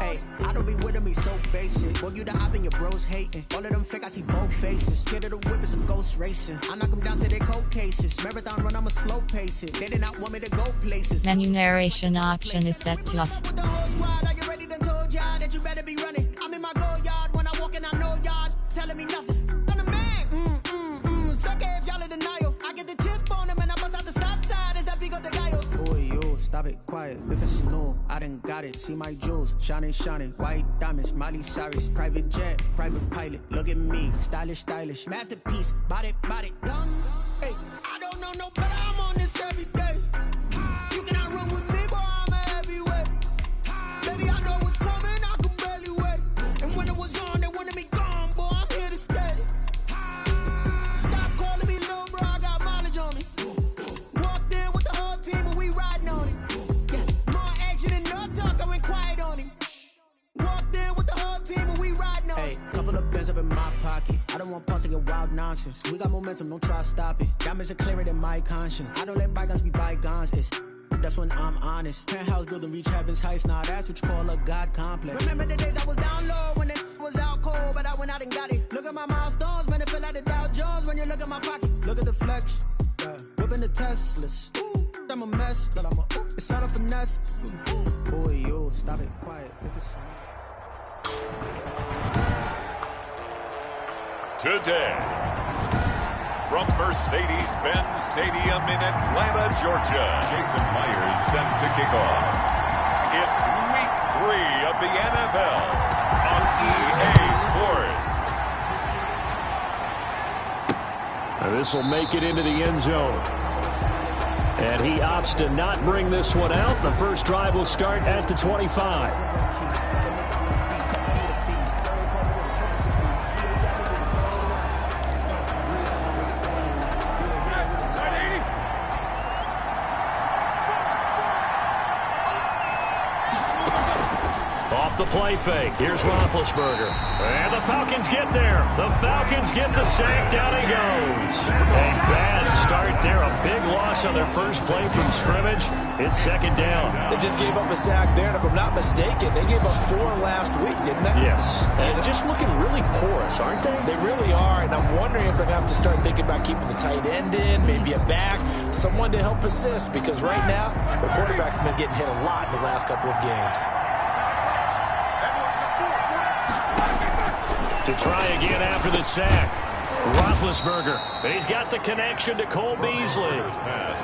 Hey, I don't be with me so basic. Boy, you the op and your bros hating. All of them fake, I see both faces. Scared of the whip, it's a ghost racing. I knock them down to their cold cases. Marathon run, I'ma slow pace it. They did not want me to go places. Menu narration option is set to off. With the whole squad, are you ready? Done told y'all that you better be running. I'm in my go yard when I walk in, I know y'all telling me nothing. I'm the man. Suck it if y'all in denial. I get the chip on them and I bust out the south side. Is that big of the guy? Boy, yo, stop it, quiet. If it's new, I done got it. See my jewels, shining, white diamonds, Miley Cyrus, private jet, private pilot. Look at me, stylish, masterpiece, body, done. Hey, I don't know no better. I'm on this every day. You cannot run with me, boy. I'm a heavyweight. Baby, I know what's coming. I can barely wait. And when it was on, they wanted me gone, boy. I'm here to stay. Stop calling me little bro. I got mileage on me. Walked in with the whole team, and we riding on it. More action and no talk. I went quiet on him. Walked in with the whole team, and we riding on it. Hey, couple of bands up in my pocket. I don't want pause to get wild nonsense. We got momentum, don't try to stop it. Diamonds are clearer than my conscience. I don't let bygones be bygones. That's when I'm honest. Penthouse building, reach heaven's heights. Now that's what you call a God complex. Remember the days I was down low when it was out cold, but I went out and got it. Look at my milestones, man, it feel like the Dow Jones when you look at my pocket. Look at the flex, whipping the Teslas. I'm a mess, but it's all a finesse. Boy, yo, stop it, quiet. If it's Today, from Mercedes-Benz Stadium in Atlanta, Georgia, Jason Myers set to kick off. It's Week 3 of the NFL on EA Sports. This will make it into the end zone. And he opts to not bring this one out. The first drive will start at the 25. The play fake. Here's Roethlisberger. And the Falcons get there. The Falcons get the sack. Down he goes. A bad start there. A big loss on their first play from scrimmage. It's second down. They just gave up a sack there, and if I'm not mistaken, they gave up 4 last week, didn't they? Yes. And just looking really porous, aren't they? They really are, and I'm wondering if they're going to have to start thinking about keeping the tight end in, maybe a back, someone to help assist, because right now, the quarterback's been getting hit a lot in the last couple of games. To try again after the sack. Roethlisberger. He's got the connection to Cole Beasley.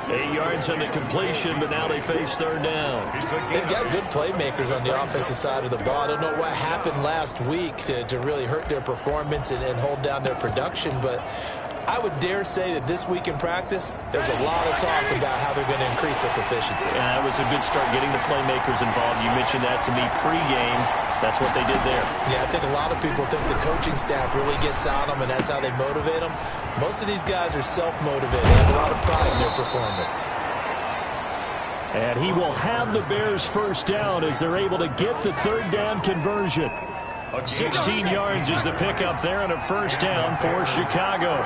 8 yards on the completion, but now they face third down. They've got good playmakers on the offensive side of the ball. I don't know what happened last week to really hurt their performance and hold down their production, but I would dare say that this week in practice, there's a lot of talk about how they're going to increase their proficiency. Yeah, that was a good start getting the playmakers involved. You mentioned that to me pregame. That's what they did there. Yeah, I think a lot of people think the coaching staff really gets on them, and that's how they motivate them. Most of these guys are self-motivated. They have a lot of pride in their performance. And he will have the Bears first down as they're able to get the third down conversion. 16 yards is the pickup there and a first down for Chicago.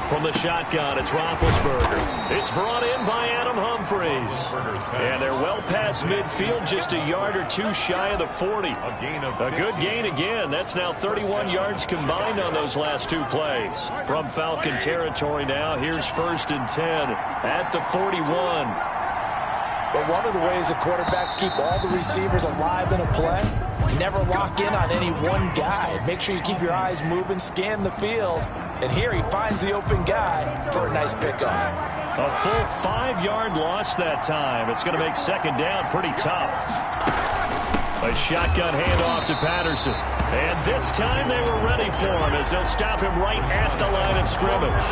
From the shotgun, it's Roethlisberger. It's brought in by Adam Humphries. And they're well past midfield, just a yard or two shy of the 40. A good gain again. That's now 31 yards combined on those last 2 plays. From Falcon territory now, here's 1st and 10 at the 41. But one of the ways the quarterbacks keep all the receivers alive in a play, never lock in on any one guy. Make sure you keep your eyes moving, scan the field. And here he finds the open guy for a nice pickup. A full 5-yard loss that time. It's going to make second down pretty tough. A shotgun handoff to Patterson. And this time they were ready for him as they'll stop him right at the line of scrimmage.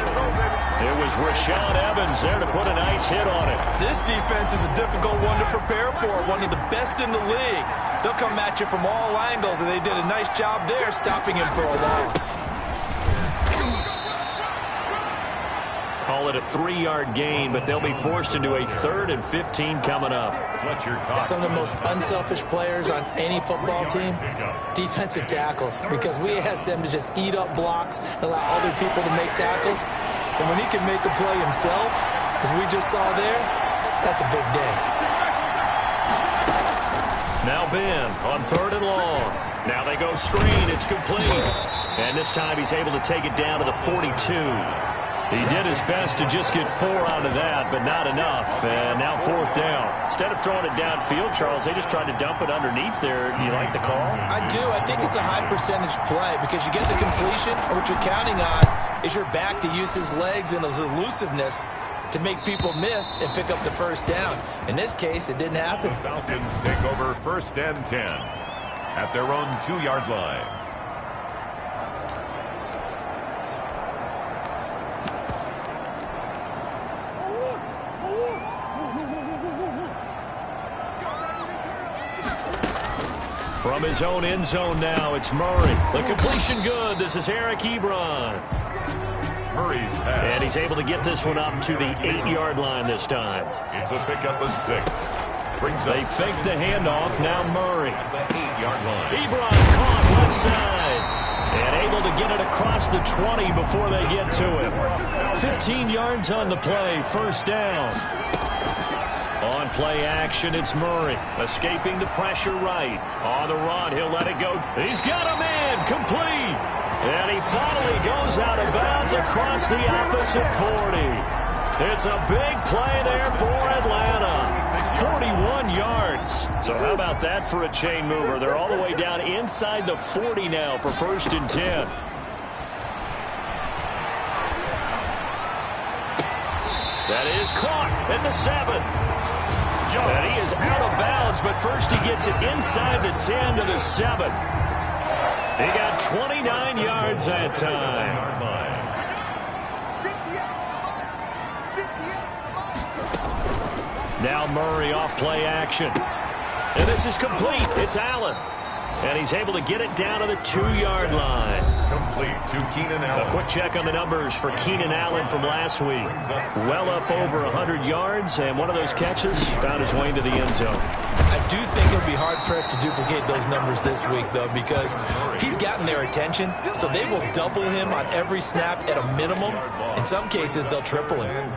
It was Rashaan Evans there to put a nice hit on it. This defense is a difficult one to prepare for, one of the best in the league. They'll come at you from all angles, and they did a nice job there stopping him for a loss. Call it a 3-yard gain, but they'll be forced into a 3rd and 15 coming up. Some of the most unselfish players on any football team, defensive tackles, because we ask them to just eat up blocks and allow other people to make tackles. And when he can make a play himself, as we just saw there, That's a big day. Now Ben on 3rd and long. Now they go screen. It's complete. And this time he's able to take it down to the 42. He did his best to just get 4 out of that, but not enough. And now 4th down. Instead of throwing it downfield, Charles, they just tried to dump it underneath there. Do you like the call? I do. I think it's a high percentage play because you get the completion, and what you're counting on is your back to use his legs and his elusiveness to make people miss and pick up the 1st down. In this case, it didn't happen. The Falcons take over 1st and 10 at their own 2-yard line. From his own end zone now, it's Murray. The completion good. This is Eric Ebron. Murray's pass. And he's able to get this one up to the 8-yard line this time. It's a pickup of 6. They fake the handoff. Now Murray. At the 8-yard line. Ebron caught left side. And able to get it across the 20 before they get to him. 15 yards on the play. 1st down. On play action, it's Murray. Escaping the pressure right. On the run, he'll let it go. He's got a man. Complete. And he finally goes out of bounds across the opposite 40. It's a big play there for Atlanta. 41 yards. So how about that for a chain mover? They're all the way down inside the 40 now for 1st and 10. That is caught at the 7. And he is out of bounds, but first he gets it inside the 10 to the 7. He got 29 yards that time. Now Murray off play action. And this is complete. It's Allen. And he's able to get it down to the 2-yard line. Complete to Keenan Allen. A quick check on the numbers for Keenan Allen from last week. Well up over 100 yards, and one of those catches found his way into the end zone. I do think it'll be hard-pressed to duplicate those numbers this week, though, because he's gotten their attention, so they will double him on every snap at a minimum. In some cases, they'll triple him.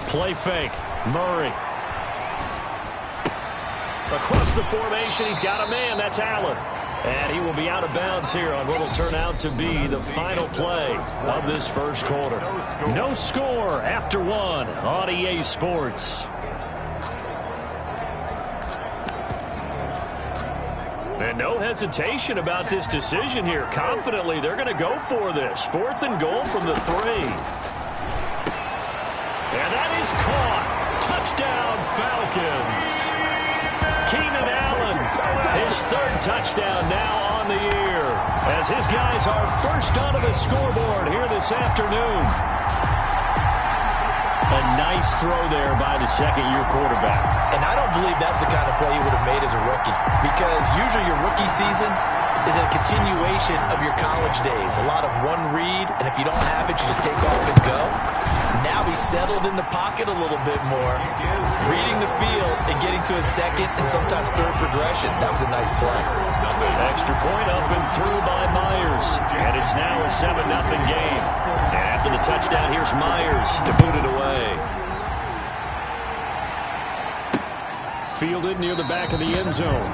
Play fake. Murray. Across the formation, he's got a man. That's Allen. And he will be out of bounds here on what will turn out to be the final play of this 1st quarter. No score after 1 on EA Sports. And no hesitation about this decision here. Confidently, they're going to go for this. 4th and goal from the 3. And that is caught. Touchdown, Falcons. Keenan Allen, his 3rd touchdown now on the year, as his guys are first onto the scoreboard here this afternoon. A nice throw there by the 2nd-year quarterback. And I don't believe that was the kind of play he would have made as a rookie, because usually your rookie season is a continuation of your college days. A lot of one read, and if you don't have it, you just take off and go. Now he's settled in the pocket a little bit more, reading the field and getting to a 2nd and sometimes 3rd progression. That was a nice play. Extra point up and through by Myers. And it's now a 7-0 game. And after the touchdown, here's Myers to boot it away. Fielded near the back of the end zone.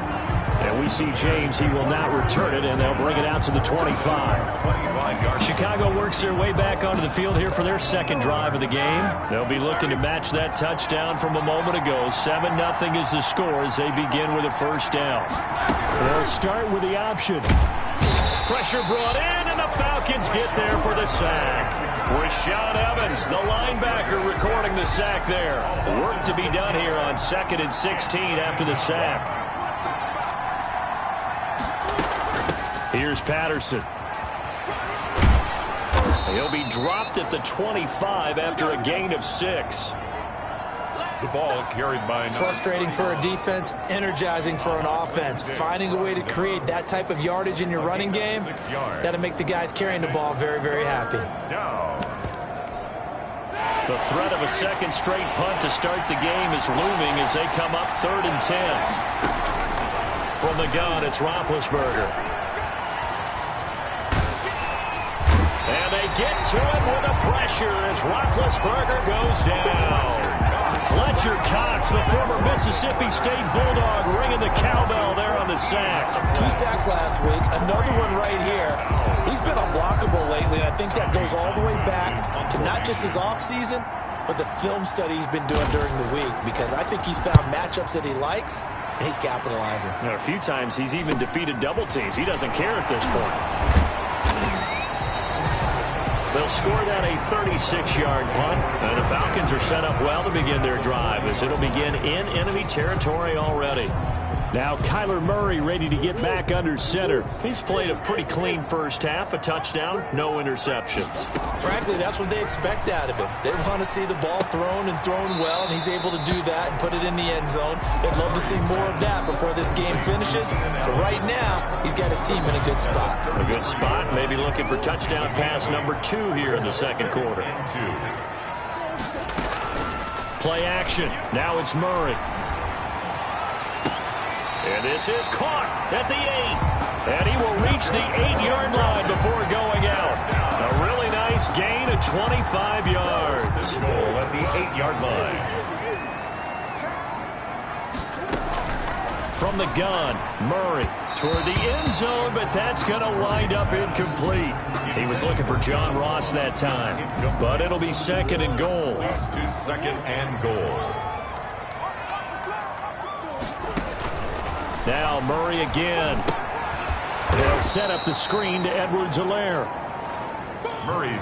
And we see James. He will not return it, and they'll bring it out to the 25. Chicago works their way back onto the field here for their 2nd drive of the game. They'll be looking to match that touchdown from a moment ago. 7-0 is the score as they begin with a 1st down. They'll start with the option. Pressure brought in, and the Falcons get there for the sack. Rashaan Evans, the linebacker, recording the sack there. Work to be done here on 2nd and 16 after the sack. Here's Patterson. He'll be dropped at the 25 after a gain of 6. The ball carried by... Frustrating for a defense, energizing for an offense. Finding a way to create that type of yardage in your running game, that'll make the guys carrying the ball very, very happy. The threat of a 2nd straight punt to start the game is looming as they come up 3rd and 10. From the gun, it's Roethlisberger. get to it with the pressure as Roethlisberger goes down. Fletcher Cox, the former Mississippi State Bulldog, ringing the cowbell there on the sack. 2 sacks last week, another one right here. He's been unblockable lately, and I think that goes all the way back to not just his offseason, but the film study he's been doing during the week, because I think he's found matchups that he likes, and he's capitalizing. A few times he's even defeated double teams. He doesn't care at this point. They'll score that a 36-yard punt, and the Falcons are set up well to begin their drive as it'll begin in enemy territory already. Now Kyler Murray ready to get back under center. He's played a pretty clean first half, a touchdown, no interceptions. Frankly, that's what they expect out of him. They want to see the ball thrown and thrown well, and he's able to do that and put it in the end zone. They'd love to see more of that before this game finishes. But right now, he's got his team in a good spot. A good spot, maybe looking for touchdown pass number 2 here in the second quarter. Play action. Now it's Murray. And this is caught at the 8. And he will reach the 8-yard line before going out. A really nice gain of 25 yards. At the 8-yard line. From the gun, Murray toward the end zone, but that's going to wind up incomplete. He was looking for John Ross that time, but it'll be 2nd and goal. To 2nd and goal. Now Murray again. They'll set up the screen to Edwards-Helaire.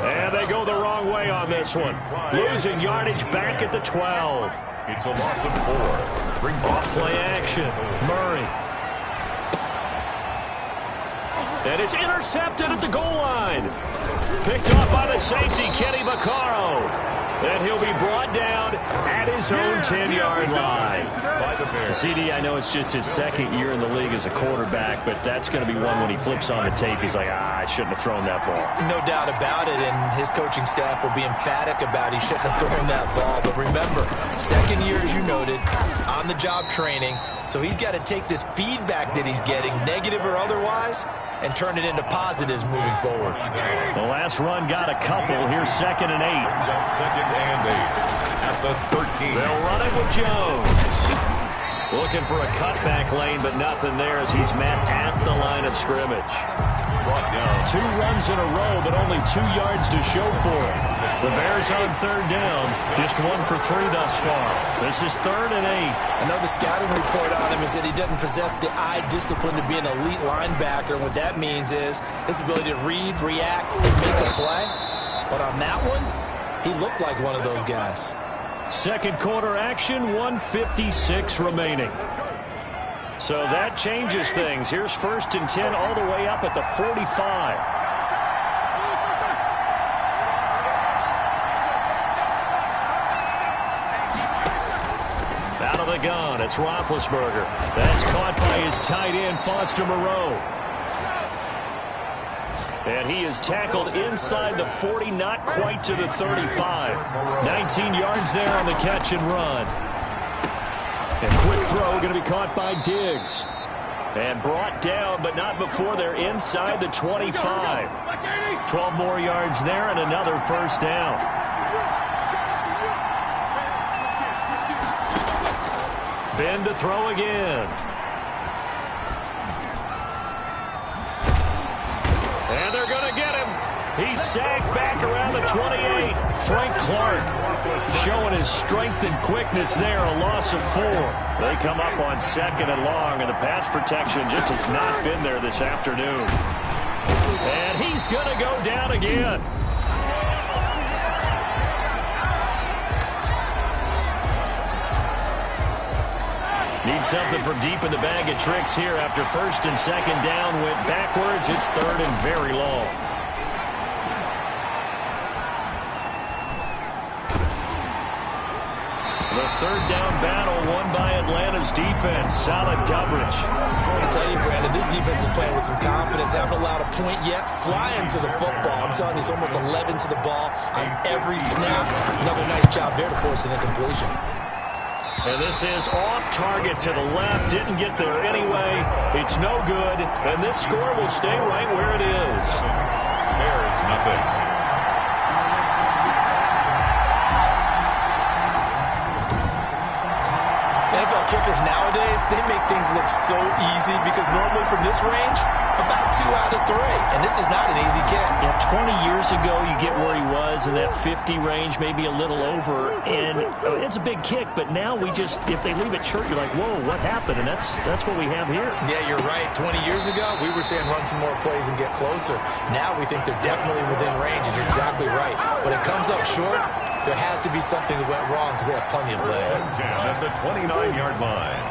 And they go the wrong way on this one. Losing yardage back at the 12. It's a loss of 4. Brings off play action. Murray. And it's intercepted at the goal line. Picked off by the safety, Kenny Vaccaro. And he'll be brought down at his own 10-yard line. CD, I know it's just his 2nd year in the league as a quarterback, but that's going to be one when he flips on the tape. He's like, I shouldn't have thrown that ball. No doubt about it, and his coaching staff will be emphatic about he shouldn't have thrown that ball. But remember, 2nd year, as you noted, on-the-job training, so he's got to take this feedback that he's getting, negative or otherwise, and turn it into positives moving forward. The last run got a couple. Here's 2nd and 8. 2nd and 8 at the 13. They'll run it with Jones. Looking for a cutback lane, but nothing there as he's met at the line of scrimmage. 2 runs in a row, but only 2 yards to show for it. The Bears on 3rd down, just 1 for 3 thus far. This is 3rd and 8. Another scouting report on him is that he doesn't possess the eye discipline to be an elite linebacker. What that means is his ability to read, react, and make a play. But on that one, he looked like one of those guys. Second quarter action, 1:56 remaining. So that changes things. Here's 1st and 10 all the way up at the 45. Out of the gun, it's Roethlisberger. That's caught by his tight end, Foster Moreau. And he is tackled inside the 40, not quite to the 35. 19 yards there on the catch and run. And quick throw going to be caught by Diggs. And brought down, but not before they're inside the 25. 12 more yards there and another 1st down. Ben to throw again. And they're going to get him. He's sacked back around the 28. Frank Clark showing his strength and quickness there, a loss of 4. They come up on 2nd and long, and the pass protection just has not been there this afternoon. And he's going to go down again. Need something from deep in the bag of tricks here after 1st and 2nd down went backwards. It's 3rd and very long. The 3rd down battle won by Atlanta's defense. Solid coverage. I tell you, Brandon, this defense is playing with some confidence. Haven't allowed a point yet. Flying to the football. I'm telling you, it's almost 11 to the ball on every snap. Another nice job there to force an incompletion. And this is off target to the left. Didn't get there anyway. It's no good. And this score will stay right where it is. Bears nothing. ones look so easy because normally from this range, about 2 out of 3. And this is not an easy kick. Yeah, 20 years ago, you get where he was in that 50 range, maybe a little over. And it's a big kick, but now we just, if they leave it short, you're like, whoa, what happened? And that's what we have here. Yeah, you're right. 20 years ago, we were saying run some more plays and get closer. Now we think they're definitely within range, and you're exactly right. When it comes up short, there has to be something that went wrong because they have plenty of leg. At the 29-yard line.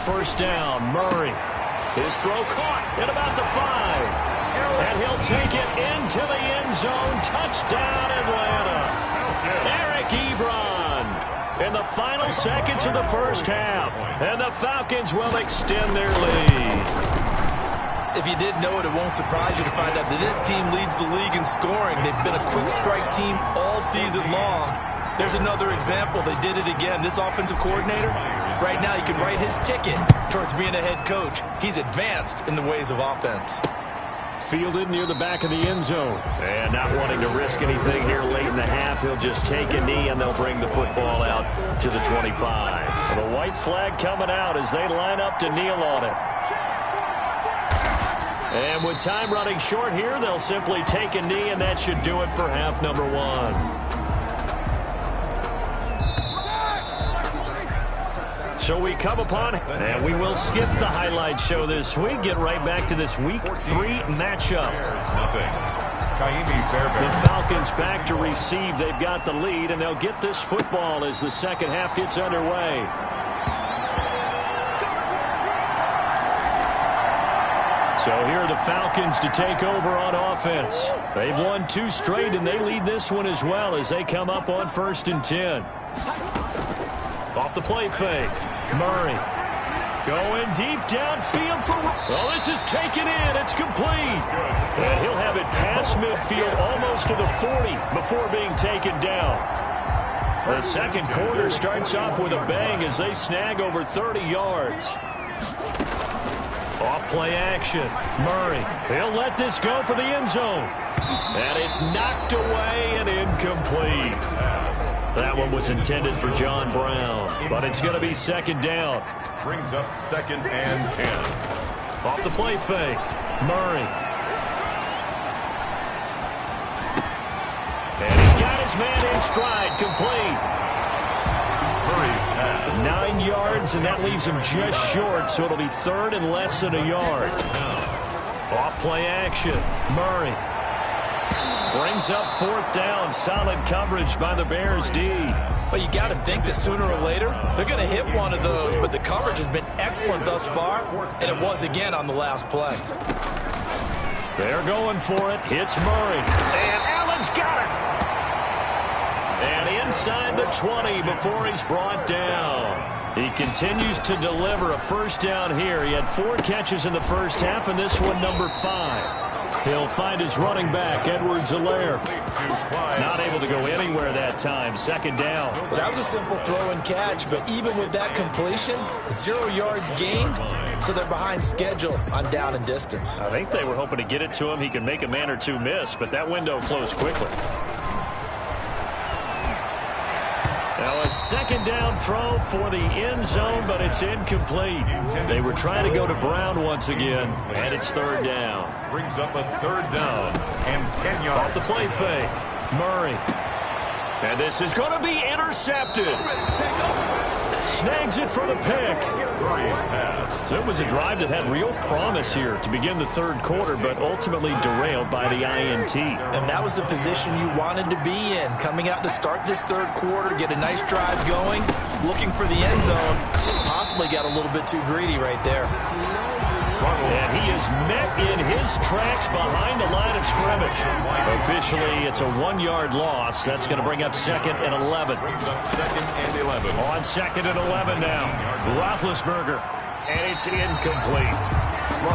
First down, Murray. His throw caught at about the 5. And he'll take it into the end zone. Touchdown, Atlanta. Eric Ebron in the final seconds of the first half. And the Falcons will extend their lead. If you didn't know it, it won't surprise you to find out that this team leads the league in scoring. They've been a quick strike team all season long. There's another example. They did it again. This offensive coordinator, right now, you can write his ticket towards being a head coach. He's advanced in the ways of offense. Fielded near the back of the end zone. And not wanting to risk anything here late in the half, he'll just take a knee, and they'll bring the football out to the 25. The white flag coming out as they line up to kneel on it. And with time running short here, they'll simply take a knee, and that should do it for half number 1. So we come upon, and we will skip the highlight show this week. Get right back to this Week 3 matchup. The Falcons back to receive. They've got the lead, and they'll get this football as the second half gets underway. So here are the Falcons to take over on offense. They've won 2 straight, and they lead this one as well as they come up on 1st and 10. Off the play fake. Murray going deep downfield for... Well, this is taken in. It's complete. And he'll have it past midfield almost to the 40 before being taken down. The second quarter starts off with a bang as they snag over 30 yards. Off play action. Murray. He'll let this go for the end zone. And it's knocked away and incomplete. That one was intended for John Brown, but it's going to be second down. Brings up 2nd and 10. Off the play fake. Murray. And he's got his man in stride, complete. Murray's pass. 9 yards, and that leaves him just short, so it'll be 3rd and less than a yard. Off play action. Murray. Brings up 4th down. Solid coverage by the Bears D. Well, you got to think that sooner or later they're going to hit one of those, but the coverage has been excellent thus far, and it was again on the last play. They're going for it. Hits Murray. And Allen's got it. And inside the 20 before he's brought down. He continues to deliver a first down here. He had 4 catches in the first half, and this one number 5. He'll find his running back, Edwards-Helaire. Not able to go anywhere that time. Second down. Well, that was a simple throw and catch, but even with that completion, 0 yards gained, so they're behind schedule on down and distance. I think they were hoping to get it to him. He could make a man or 2 miss, but that window closed quickly. Now a second down throw for the end zone, but it's incomplete. They were trying to go to Brown once again, and it's 3rd down. Brings up a 3rd down and 10 yards. Off the play fake. Murray. And this is going to be intercepted. Snags it for the pick. Murray's pass. So it was a drive that had real promise here to begin the 3rd quarter, but ultimately derailed by the INT. And that was the position you wanted to be in. Coming out to start this 3rd quarter, get a nice drive going, looking for the end zone. Possibly got a little bit too greedy right there. And he is met in his tracks behind the line of scrimmage. Officially, it's a 1-yard loss. That's going to bring up 2nd and 11. Brings up 2nd and 11. On 2nd and 11 now. Roethlisberger. And it's incomplete.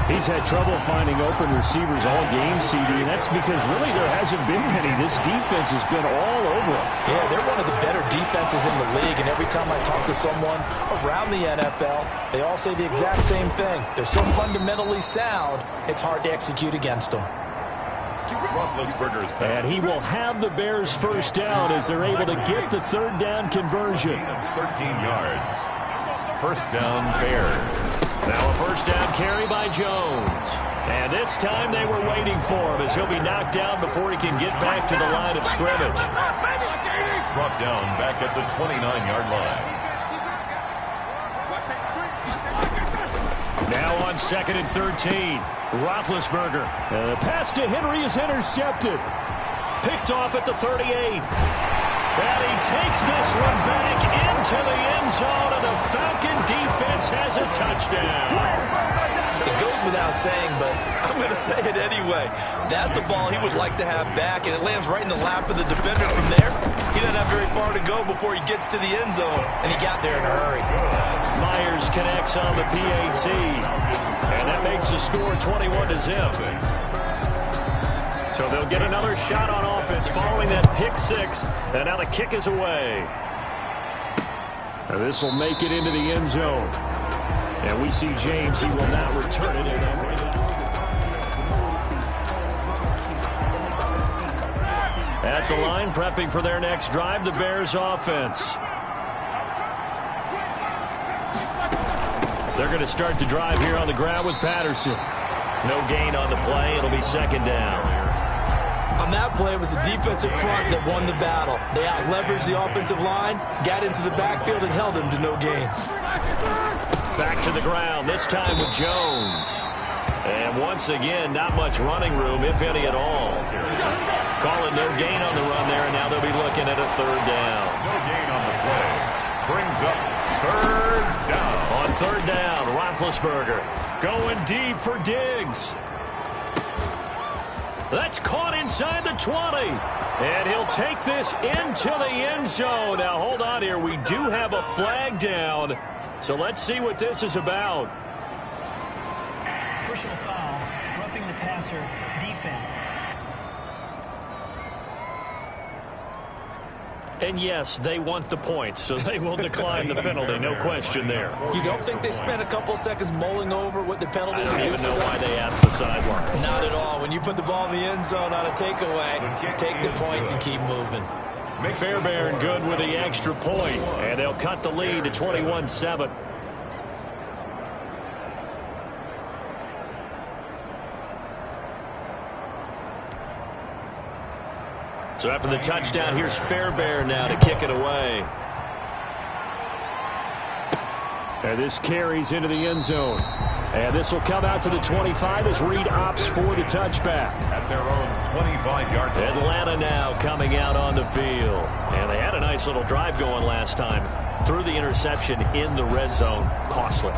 He's had trouble finding open receivers all game, CD, and that's because really there hasn't been any. This defense has been all over him. Yeah, they're one of the better defenses in the league, and every time I talk to someone around the NFL, they all say the exact same thing. They're so fundamentally sound, it's hard to execute against them. And he will have the Bears first down as they're able to get the third down conversion. 13 yards. First down, Bears. Now a first down carry by Jones. And this time they were waiting for him as he'll be knocked down before he can get back to the line of scrimmage. Brought down back at the 29-yard line. Now on 2nd and 13. Roethlisberger. The pass to Henry is intercepted. Picked off at the 38. And he takes this one back into the end zone, and the Falcon defense has a touchdown. It goes without saying, but I'm going to say it anyway. That's a ball he would like to have back, and it lands right in the lap of the defender from there. He doesn't have very far to go before he gets to the end zone, and he got there in a hurry. Myers connects on the PAT, and that makes the score 21-0. So they'll get another shot on offense following that pick six, and now the kick is away. This will make it into the end zone. And we see James, he will not return it. At the line, prepping for their next drive, the Bears offense. They're going to start the drive here on the ground with Patterson. No gain on the play. It'll be second down. On that play, it was the defensive front that won the battle. They out-leveraged the offensive line, got into the backfield, and held him to no gain. Back to the ground, this time with Jones. And once again, not much running room, if any at all. Call it no gain on the run there, and now they'll be looking at a third down. No gain on the play. Brings up third down. On third down, Roethlisberger going deep for Diggs. That's caught inside the 20. And he'll take this into the end zone. Now, hold on here. We do have a flag down. So let's see what this is about. Personal foul, roughing the passer, defense. And yes, they want the points, so they will decline the penalty. No question there. You don't think they spent a couple seconds mulling over what the penalty I would don't do even for know them? why they asked the sideline. Not at all. When you put the ball in the end zone on a takeaway, take the points and keep moving. Fairbairn good with the extra point, and they'll cut the lead to 21-7. So after the touchdown, here's Fairbairn now to kick it away. And this carries into the end zone. And this will come out to the 25 as Reed opts for the touchback. At their own 25-yard line. Atlanta now coming out on the field. And they had a nice little drive going last time. Through the interception in the red zone. Costly.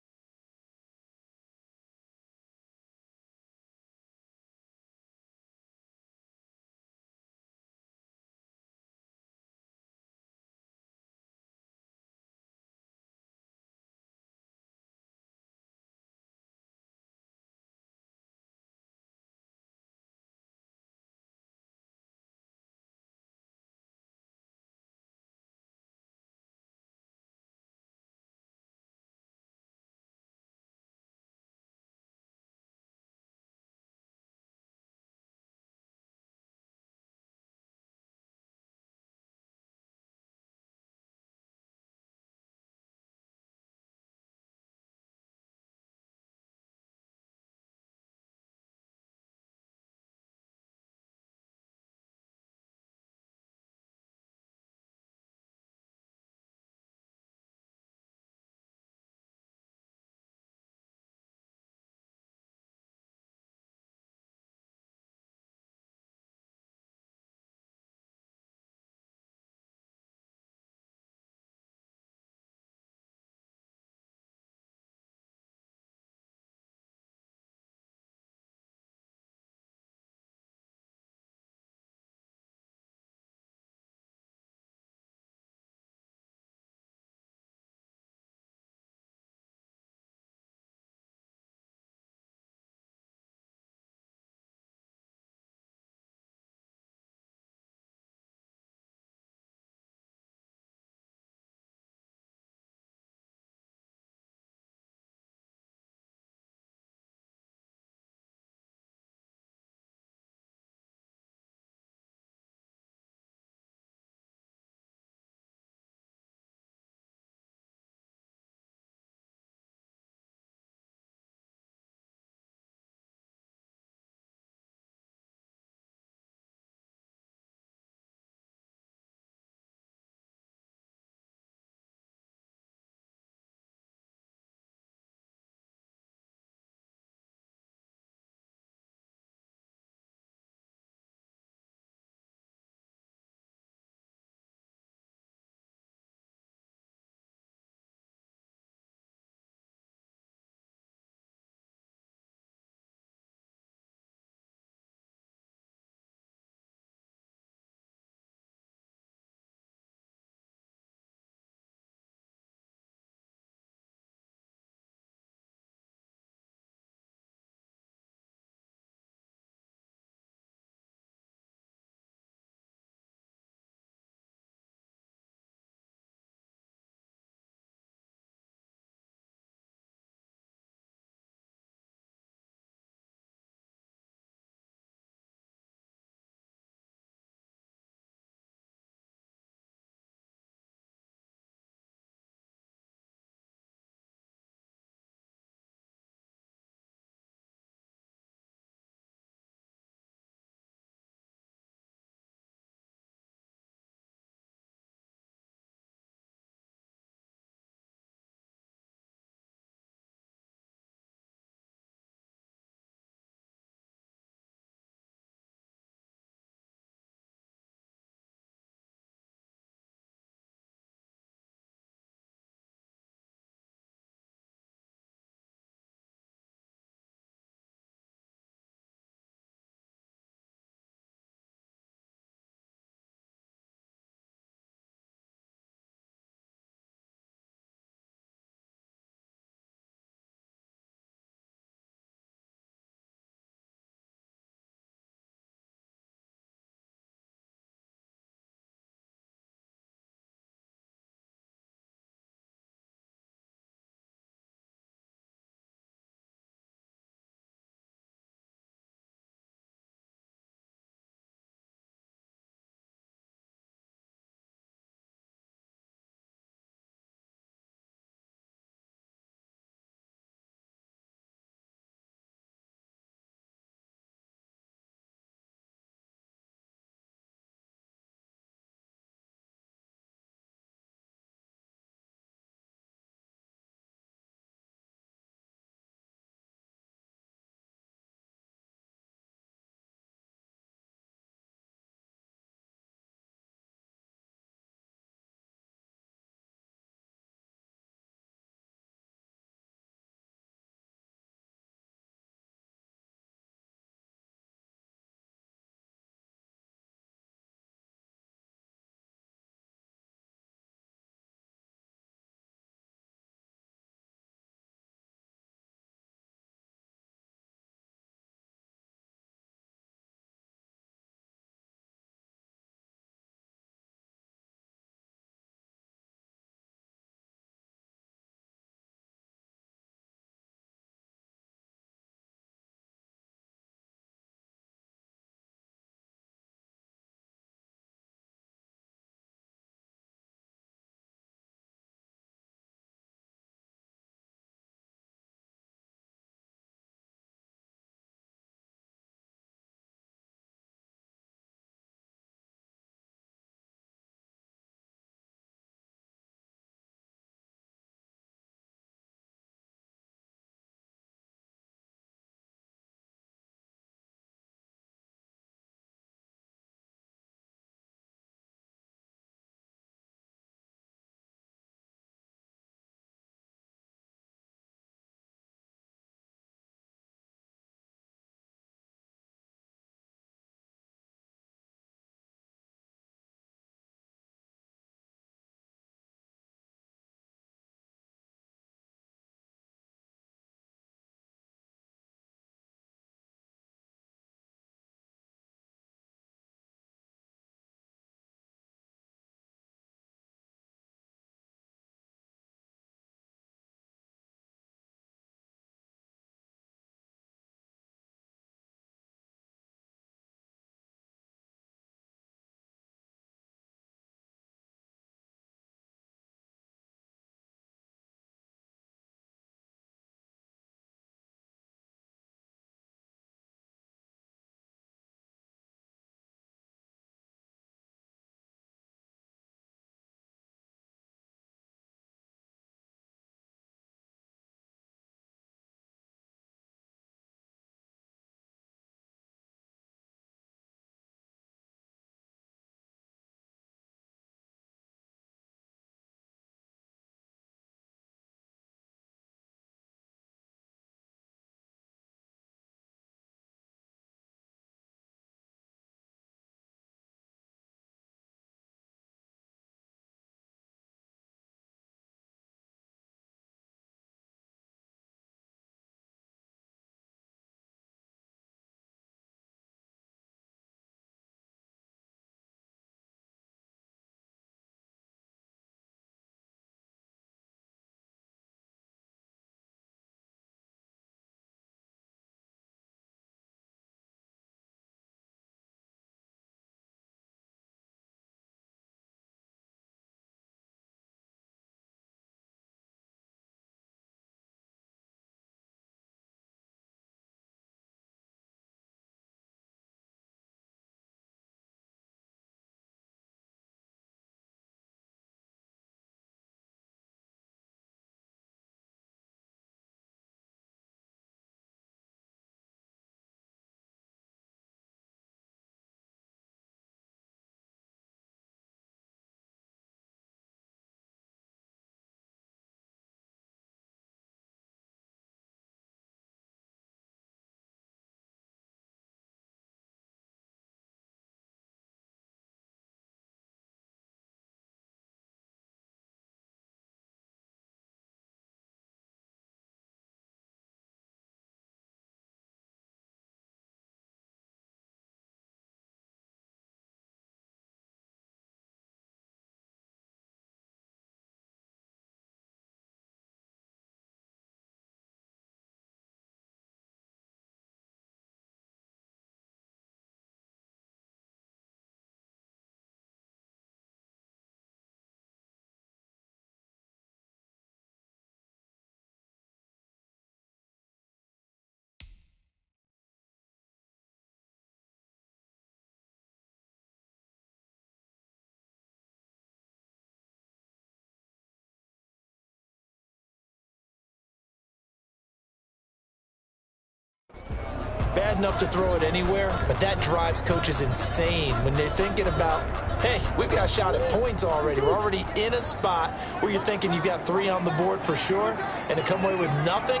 good enough to throw it anywhere, but that drives coaches insane when they're thinking about, hey, we've got a shot at points already. We're already in a spot where you're thinking you've got 3 on the board for sure, and to come away with nothing,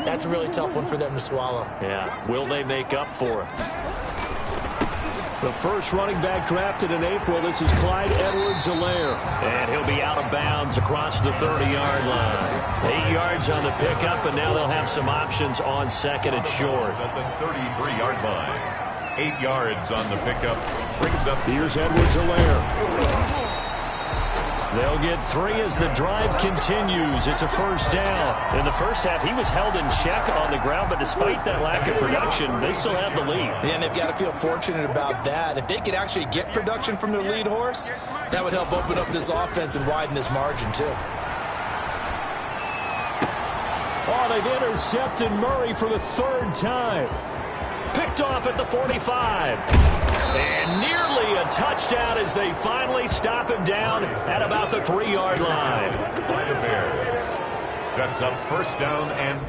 that's a really tough one for them to swallow. Yeah, will they make up for it? The first running back drafted in April, this is Clyde Edwards-Helaire. And he'll be out of bounds across the 30-yard line. 8 yards on the pickup, and now they'll have some options on second and short. At the 33-yard line. 8 yards on the pickup. Brings up. Here's Edwards-Helaire. They'll get 3 as the drive continues. It's a first down. In the first half, he was held in check on the ground, but despite that lack of production, they still have the lead. Yeah, and they've got to feel fortunate about that. If they could actually get production from their lead horse, that would help open up this offense and widen this margin, too. Oh, they've intercepted Murray for the 3rd time. Picked off at the 45. And nearly a touchdown as they finally stop him down at about the 3-yard line. By the Bears. Sets up first down and...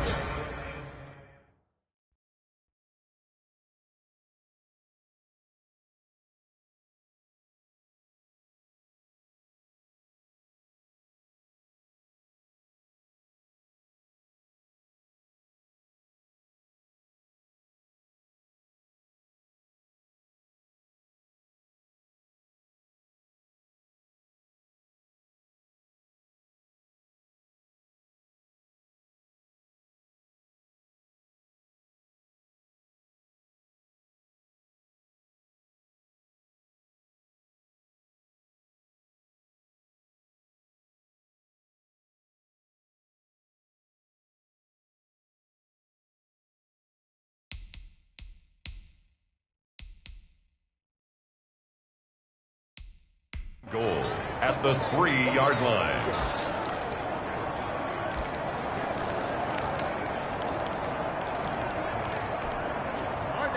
goal at the 3-yard line.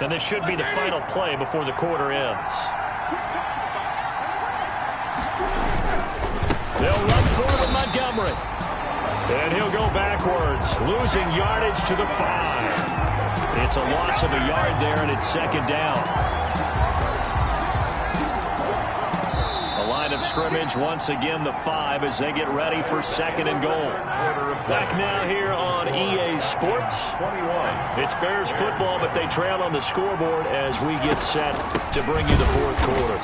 And this should be the final play before the quarter ends. They'll run forward with Montgomery. And he'll go backwards, losing yardage to the 5. It's a loss of a yard there, and it's second down. Of scrimmage once again the 5 as they get ready for second and goal. Back now here on EA Sports. It's Bears football, but they trail on the scoreboard as we get set to bring you the 4th quarter.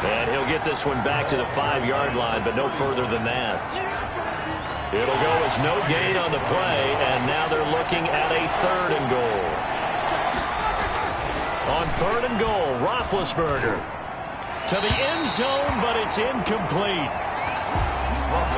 And he'll get this one back to the 5-yard line, but no further than that. It'll go as no gain on the play, and now they're looking at a 3rd and goal. On 3rd and goal, Roethlisberger to the end zone, but it's incomplete.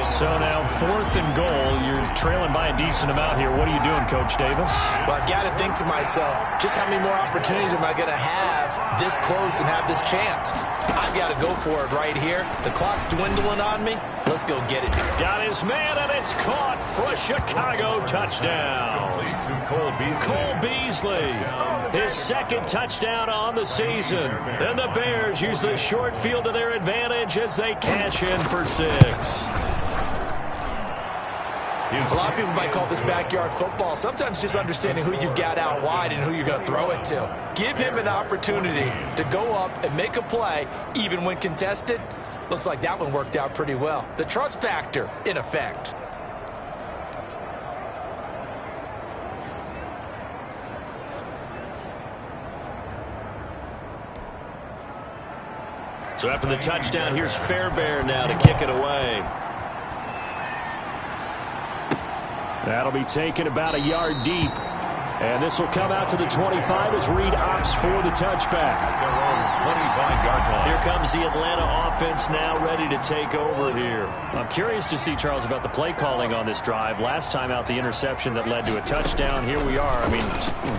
So now 4th and goal. You're trailing by a decent amount here. What are you doing, Coach Davis? Well, I've got to think to myself, just how many more opportunities am I going to have this close and have this chance? I've got to go for it right here. The clock's dwindling on me. Let's go get it. Got his man, and it's caught for a Chicago touchdown. Cole Beasley, his 2nd touchdown on the season. And the Bears use the short field to their advantage as they cash in for 6. A lot of people might call this backyard football. Sometimes just understanding who you've got out wide and who you're going to throw it to. Give him an opportunity to go up and make a play, even when contested. Looks like that one worked out pretty well. The trust factor, in effect. So after the touchdown, here's Fairbairn now to kick it away. That'll be taken about a yard deep. And this will come out to the 25 as Reed opts for the touchback. 25-yard line. Here comes the Atlanta offense now ready to take over here. I'm curious to see, Charles, about the play calling on this drive. Last time out, the interception that led to a touchdown. Here we are. I mean,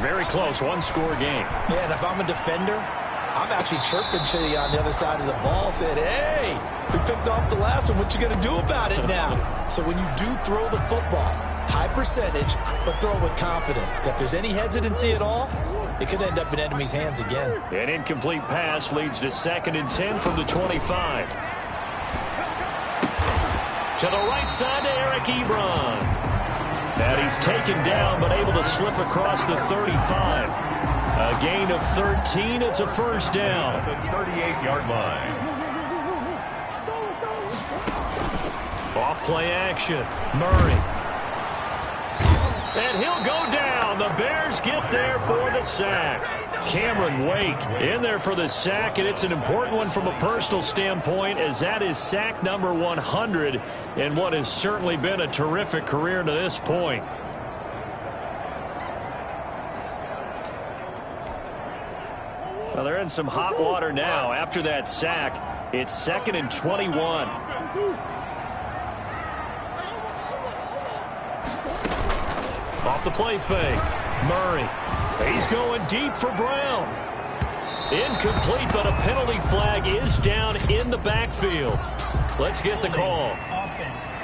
very close, 1-score game. Yeah, and if I'm a defender, I'm actually chirping to you on the other side of the ball, saying, hey, we picked off the last one. What you going to do about it now? So when you do throw the football, high percentage, but throw it with confidence. If there's any hesitancy at all, it could end up in enemy's hands again. An incomplete pass leads to 2nd and 10 from the 25. To the right side to Eric Ebron. And he's taken down, but able to slip across the 35. A gain of 13. It's a first down. At the 38-yard line. Off play action. Murray. And he'll go down. The Bears get there for the sack. Cameron Wake in there for the sack, and it's an important one from a personal standpoint, as that is sack number 100 in what has certainly been a terrific career to this point. Well, they're in some hot water now. After that sack, it's 2nd and 21. Off the play fake. Murray. He's going deep for Brown. Incomplete, but a penalty flag is down in the backfield. Let's get the call. Offense.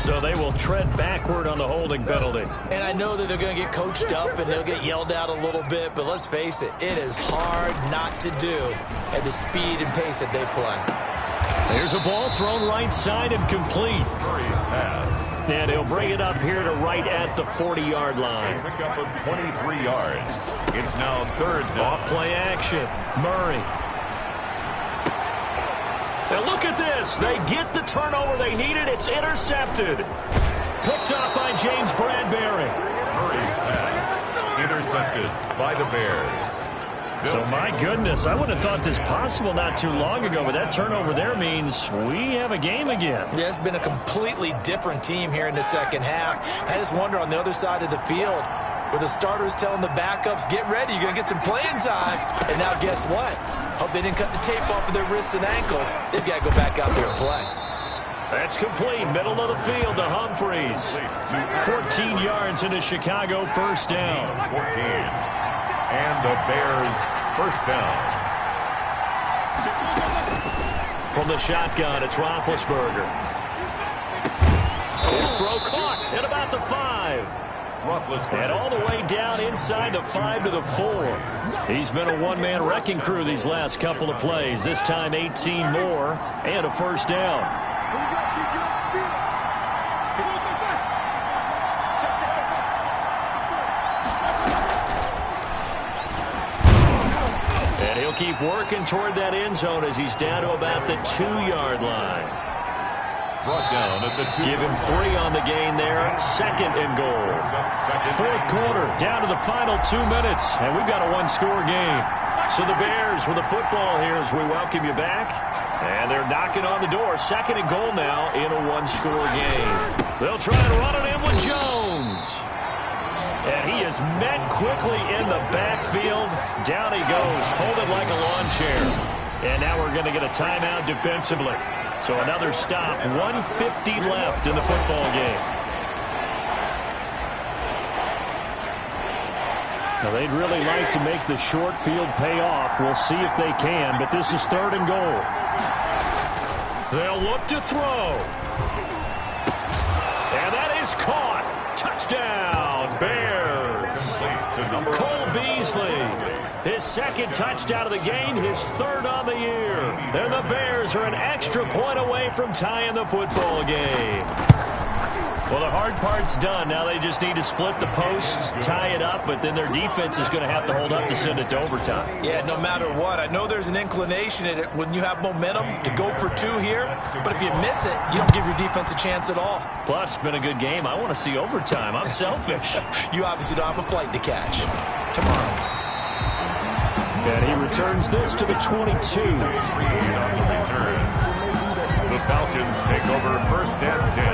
So they will tread backward on the holding penalty. And I know that they're going to get coached up and they'll get yelled at a little bit, but let's face it, it is hard not to do at the speed and pace that they play. There's a ball thrown right side and complete. Murray's pass. And he'll bring it up here to right at the 40-yard line. A pickup of 23 yards. It's now 3rd down. Off play action. Murray. Now look at this. They get the turnover they needed. It's intercepted. Picked up by James Bradbury. Murray's pass. Intercepted by the Bears. So, my goodness, I would have thought this possible not too long ago, but that turnover there means we have a game again. Yeah, it's been a completely different team here in the second half. I just wonder on the other side of the field, where the starters telling the backups, get ready, you're going to get some playing time. And now guess what? Hope they didn't cut the tape off of their wrists and ankles. They've got to go back out there and play. That's complete. Middle of the field to Humphreys. 14 yards into Chicago, first down. 14. And the Bears first down. From the shotgun, it's Roethlisberger. His throw caught at about the 5. And all the way down inside the 5 to the 4. He's been a one-man wrecking crew these last couple of plays. This time 18 more and a first down. And he'll keep working toward that end zone as he's down to about the 2-yard line. Brought down at the 2. Give him 3 on the gain there. 2nd and goal. 4th quarter, down to the final 2 minutes, and we've got a one-score game. So the Bears with the football here as we welcome you back. And they're knocking on the door. 2nd and goal now in a one-score game. They'll try and run it in with Jones. And he is met quickly in the backfield. Down he goes, folded like a lawn chair. And now we're going to get a timeout defensively. So another stop, 1:50 left in the football game. Now they'd really like to make the short field pay off. We'll see if they can, but this is 3rd and goal. They'll look to throw. And that is caught. Touchdown, Bears. Cole Beasley. His 2nd touchdown of the game, his 3rd on the year. And the Bears are an extra point away from tying the football game. Well, the hard part's done. Now they just need to split the posts, tie it up, but then their defense is going to have to hold up to send it to overtime. Yeah, no matter what. I know there's an inclination in it when you have momentum to go for 2 here, but if you miss it, you don't give your defense a chance at all. Plus, it's been a good game. I want to see overtime. I'm selfish. You obviously don't have a flight to catch tomorrow. And he returns this to the 22. The Falcons take over 1st and 10.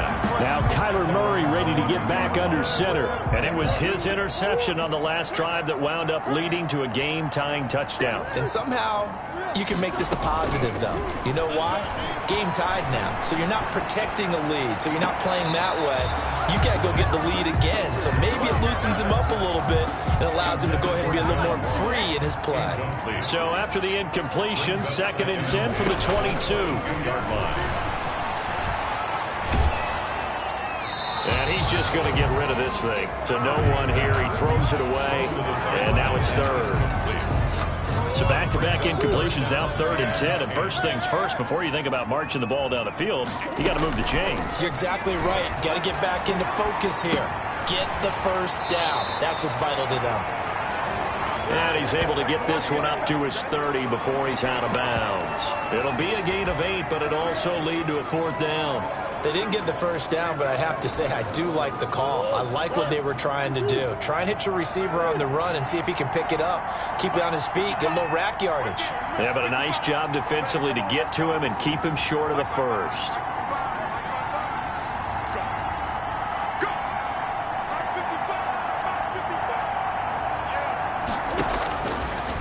Now Kyler Murray ready to get back under center. And it was his interception on the last drive that wound up leading to a game-tying touchdown. And somehow you can make this a positive, though. You know why? Game tied now. So you're not protecting a lead. So you're not playing that way. You got to go get the lead again. So maybe it loosens him up a little bit and allows him to go ahead and be a little more free in his play. So after the incompletion, 2nd and 10 from the 22. And he's just going to get rid of this thing. To no one here. He throws it away. And now it's 3rd. So back-to-back incompletions, now 3rd and 10. And first things first, before you think about marching the ball down the field, you got to move the chains. You're exactly right. Got to get back into focus here. Get the first down. That's what's vital to them. And he's able to get this one up to his 30 before he's out of bounds. It'll be a gain of 8, but it'll also lead to a 4th down. They didn't get the first down, but I have to say I do like the call. I like what they were trying to do. Try and hit your receiver on the run and see if he can pick it up. Keep it on his feet. Get a little rack yardage. Yeah, but a nice job defensively to get to him and keep him short of the first.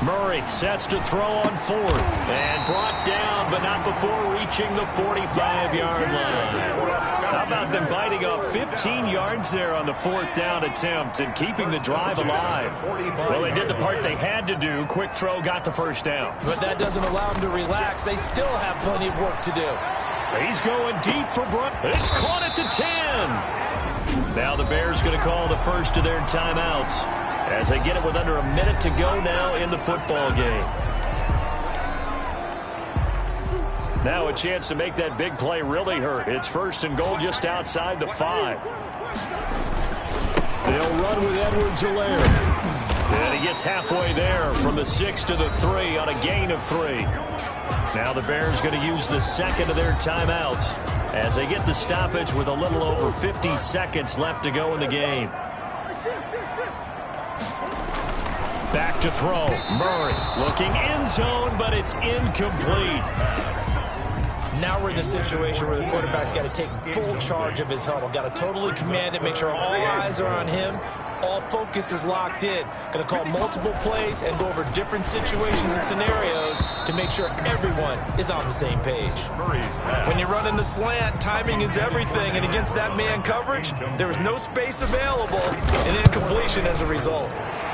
Murray sets to throw on 4th. And brought down, but not before reaching the 45-yard line. How about them biting off 15 yards there on the 4th down attempt and keeping the drive alive? Well, they did the part they had to do. Quick throw got the first down. But that doesn't allow them to relax. They still have plenty of work to do. He's going deep for Brook. It's caught at the 10. Now the Bears going to call the first of their timeouts as they get it with under a minute to go now in the football game. Now a chance to make that big play really hurt. It's 1st and goal just outside the 5. They'll run with Edwards-Helaire. And he gets halfway there from the 6 to the 3 on a gain of 3. Now the Bears going to use the second of their timeouts as they get the stoppage with a little over 50 seconds left to go in the game. Back to throw. Murray looking end zone, but it's incomplete. Now we're in the situation where the quarterback's got to take full charge of his huddle. Got to totally command it, make sure all eyes are on him. All focus is locked in. Going to call multiple plays and go over different situations and scenarios to make sure everyone is on the same page. When you run in the slant, timing is everything. And against that man coverage, there was no space available and incompletion as a result.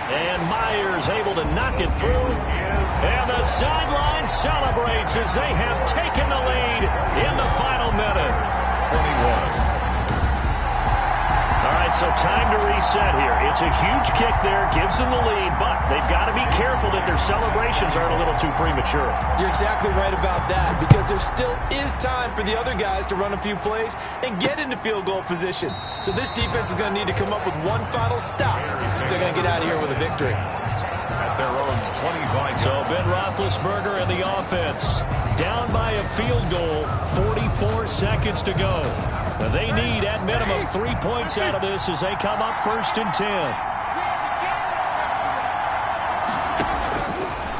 And Myers able to knock it through. And the sideline celebrates as they have taken the lead in the final minute. 21. All right, so time to reset here. It's a huge kick there, gives them the lead, but they've got to be careful that their celebrations aren't a little too premature. You're exactly right about that, because there still is time for the other guys to run a few plays and get into field goal position. So this defense is going to need to come up with one final stop if they're going to get out of here with a victory. At their own 25. So Ben Roethlisberger and the offense down by a field goal, 44 seconds to go. They need, at minimum, 3 points out of this as they come up 1st and 10.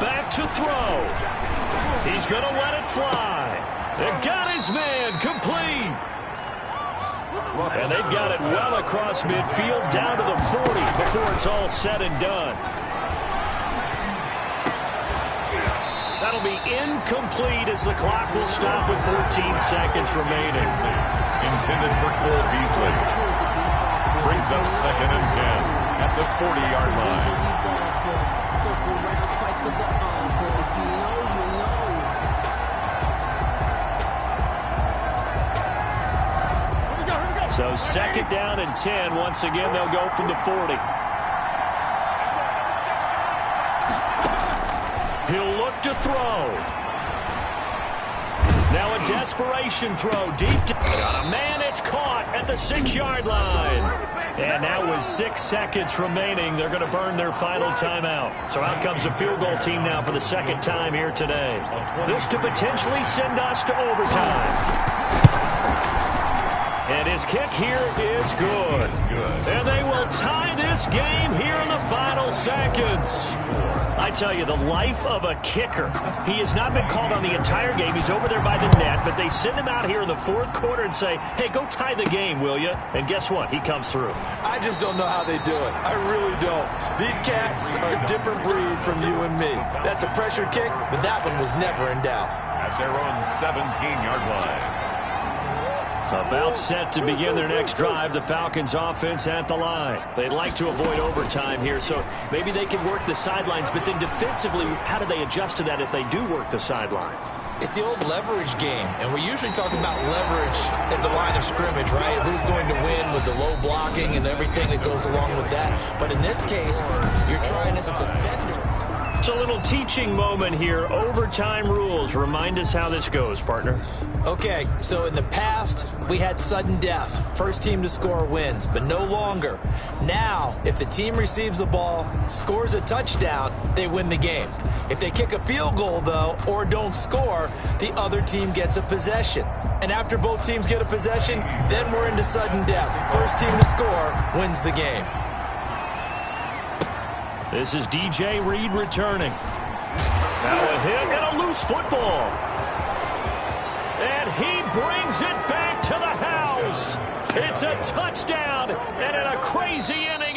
Back to throw. He's going to let it fly. They've got his man complete. And they've got it well across midfield down to the 40 before it's all said and done. That'll be incomplete as the clock will stop with 14 seconds remaining. Intended for Cole Beasley. Brings up 2nd and 10 at the 40-yard line. So 2nd down and 10. Once again, they'll go from the 40. He'll look to throw. Now a desperation throw deep. Got a man, it's caught at the 6-yard line. And now with 6 seconds remaining, they're going to burn their final timeout. So out comes the field goal team now for the 2nd time here today. This to potentially send us to overtime. And his kick here is good. And they will tie this game here in the final seconds. I tell you, the life of a kicker. He has not been called on the entire game. He's over there by the net, but they send him out here in the 4th quarter and say, hey, go tie the game, will you? And guess what? He comes through. I just don't know how they do it. I really don't. These cats are a different breed from you and me. That's a pressure kick, but that one was never in doubt. At their own 17-yard line. About set to begin their next drive, the Falcons offense at the line. They'd like to avoid overtime here, so maybe they can work the sidelines, but then defensively, how do they adjust to that if they do work the sideline? It's the old leverage game, and we're usually talking about leverage at the line of scrimmage, right? Who's going to win with the low blocking and everything that goes along with that. But in this case, you're trying as a defender It's a little teaching moment here. Overtime rules. Remind us how this goes, partner. Okay, so in the past, we had sudden death. First team to score wins, but no longer. Now, if the team receives the ball, scores a touchdown, they win the game. If they kick a field goal, though, or don't score, the other team gets a possession. And after both teams get a possession, then we're into sudden death. First team to score wins the game. This is DJ Reed returning. Now a hit and a loose football. And he brings it back to the house. It's a touchdown and in a crazy inning.